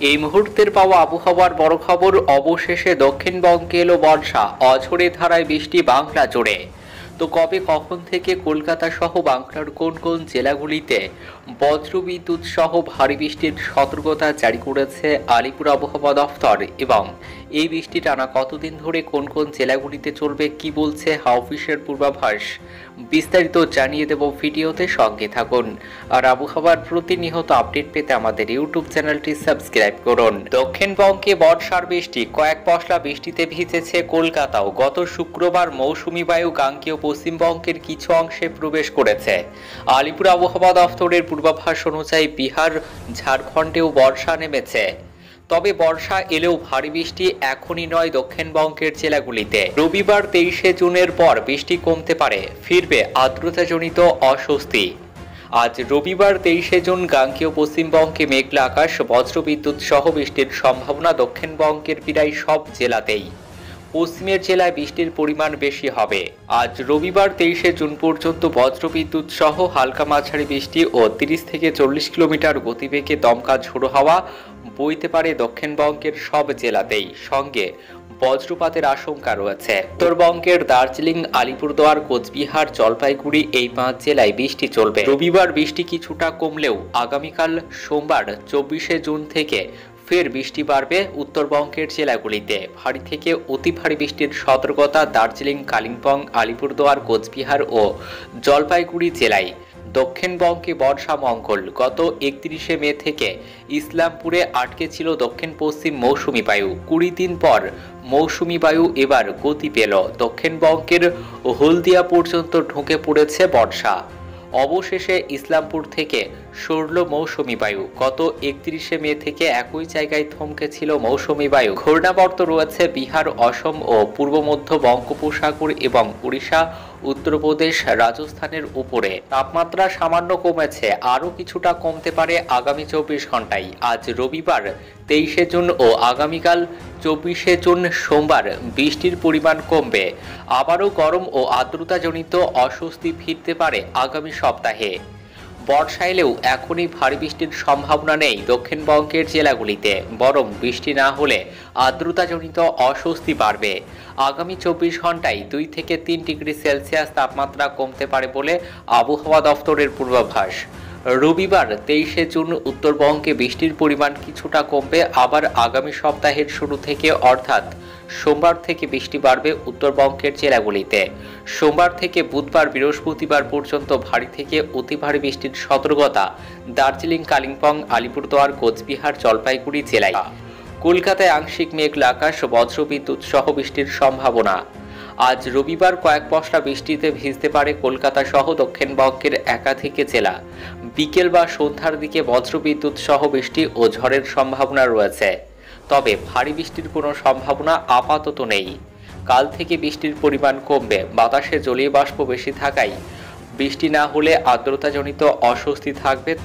এই মুহূর্তের পাওয়া আবহাওয়ার বড় খবর, অবশেষে দক্ষিণবঙ্গে এলো বর্ষা। অঝোরে ধারায় বৃষ্টি বাংলা জুড়ে। তো কবে কখন থেকে কলকাতা সহ বাংলার কোন কোন জেলাগুলিতে বজ্রবিদ্যুৎ সহ ভারী বৃষ্টির সতর্কতা জারি করেছে আলিপুর আবহাওয়া দফতর, এবং এই বৃষ্টি টানা কতদিন ধরে কোন কোন জেলাগুলিতে চলবে, কি বলছে হাওয়া অফিসের পূর্বাভাস, বিস্তারিত জানিয়ে দেব ভিডিওতে। সঙ্গে থাকুন আর আবহাওয়ার প্রতিনিয়ত আপডেট পেতে আমাদের ইউটিউব চ্যানেলটি সাবস্ক্রাইব করুন। দক্ষিণবঙ্গে বর্ষার বৃষ্টি, কয়েক পশলা বৃষ্টিতে ভিজেছে কলকাতাও। গত শুক্রবার মৌসুমী বায়ু গাঙ্গেয় পশ্চিমবঙ্গের কিছু অংশে প্রবেশ করেছে। আলিপুর আবহাওয়া দফতরের পূর্বাভাস অনুযায়ী বিহার, ঝাড়খণ্ডেও বর্ষা নেমেছে। তবে বর্ষা এলেও ভারী বৃষ্টি এখনই নয় দক্ষিণবঙ্গের জেলাগুলিতে। রবিবার 23শে জুনের পর বৃষ্টি কমতে পারে, ফিরবে আর্দ্রতাজনিত অস্বস্তি। আজ রবিবার 23শে জুন গাঙ্গেয় পশ্চিমবঙ্গে মেঘলা আকাশ, বজ্রবিদ্যুৎ সহ বৃষ্টির সম্ভাবনা দক্ষিণবঙ্গের প্রায় সব জেলাতেই। পশ্চিমের জেলায় বৃষ্টির পরিমাণ বেশি হবে। আজ রবিবার 23শে জুন পর্যন্ত বজ্রবিদ্যুৎ সহ হালকা মাঝারি বৃষ্টি ও 30 থেকে 40 কিলোমিটার গতিবেগে দমকা ঝোড়ো হাওয়া বইতে পারে দক্ষিণবঙ্গের সব জেলাতেই। সঙ্গে বজ্রপাতের আশঙ্কা রয়েছে। উত্তরবঙ্গের দার্জিলিং, আলিপুরদুয়ার, কোচবিহার, জলপাইগুড়ি এই 5 জেলায় বৃষ্টি চলবে। রবিবার বৃষ্টি কিছুটা কমলেও আগামীকাল সোমবার 24শে জুন থেকে ফের বৃষ্টি বাড়বে উত্তরবঙ্গের জেলাগুলিতে। ভারী থেকে অতি ভারী বৃষ্টির সতর্কতা দার্জিলিং, কালিম্পং, আলিপুরদুয়ার, কোচবিহার ও জলপাইগুড়ি জেলায়। দক্ষিণবঙ্গে বর্ষা মঙ্গল। গত 31শে মে থেকে ইসলামপুরে আটকে ছিল দক্ষিণ পশ্চিম মৌসুমী বায়ু। 20 দিন পর মৌসুমী বায়ু এবার গতি পেল। দক্ষিণবঙ্গের হলদিয়া পর্যন্ত ঢুকে পড়েছে বর্ষা। অবশেষে ইসলামপুর থেকে সরল মৌসুমী বায়ু। গত 31শে মে থেকে একই জায়গায় থমকে ছিল মৌসুমী বায়ু। ঘূর্ণাবর্ত রয়েছে বিহার, অসম ও পূর্ব মধ্য বঙ্গোপসাগর এবং উড়িষ্যা, উত্তরপ্রদেশ, রাজস্থানের উপরে। তাপমাত্রা সামান্য কমেছে, আরও কিছুটা কমতে পারে আগামী 24 ঘন্টায়। আজ রবিবার 23শে জুন ও আগামীকাল 24শে জুন সোমবার বৃষ্টির পরিমাণ কমবে। আবারও গরম ও আর্দ্রতাজনিত অস্বস্তি ফিরতে পারে আগামী সপ্তাহে। বর্ষা এলেও এখনই ভারী বৃষ্টির সম্ভাবনা নেই দক্ষিণবঙ্গের জেলাগুলিতে, বরং বৃষ্টি না হলে আর্দ্রতাজনিত অস্বস্তি বাড়বে। আগামী 24 ঘন্টায় 2 থেকে 3 ডিগ্রি সেলসিয়াস তাপমাত্রা কমতে পারে বলে আবহাওয়া দফতরের পূর্বাভাস। রবিবার 23শে জুন উত্তরবঙ্গে বৃষ্টির পরিমাণ কিছুটা কমবে। আবার আগামী সপ্তাহের শুরু থেকে অর্থাৎ সোমবার থেকে বৃষ্টি বাড়বে উত্তরবঙ্গের জেলাগুলিতে। সোমবার থেকে বুধবার, বৃহস্পতিবার পর্যন্ত ভারী থেকে অতি ভারী বৃষ্টির সতর্কতা দার্জিলিং, কালিম্পং, আলিপুরদুয়ার, কোচবিহার, জলপাইগুড়ি জেলায়। কলকাতায় আংশিক মেঘলা আকাশ, বজ্রবিদ্যুৎ সহ বৃষ্টির সম্ভাবনা। আজ রবিবার কয়েক পশলা বৃষ্টিতে ভিজতে পারে কলকাতা সহ দক্ষিণবঙ্গের একাধিক জেলা। বিকেল বা সন্ধ্যার দিকে বজ্রবিদ্যুৎ সহ বৃষ্টি ও ঝড়ের সম্ভাবনা রয়েছে। তবে ভারী বৃষ্টির কোনো সম্ভাবনা আপাতত নেই। কাল থেকে বৃষ্টির পরিমাণ কমবে। বাতাসে জলীয় বাষ্প বেশি থাকায় বৃষ্টি না হলে আর্দ্রতাজনিত অস্বস্তি থাকবে।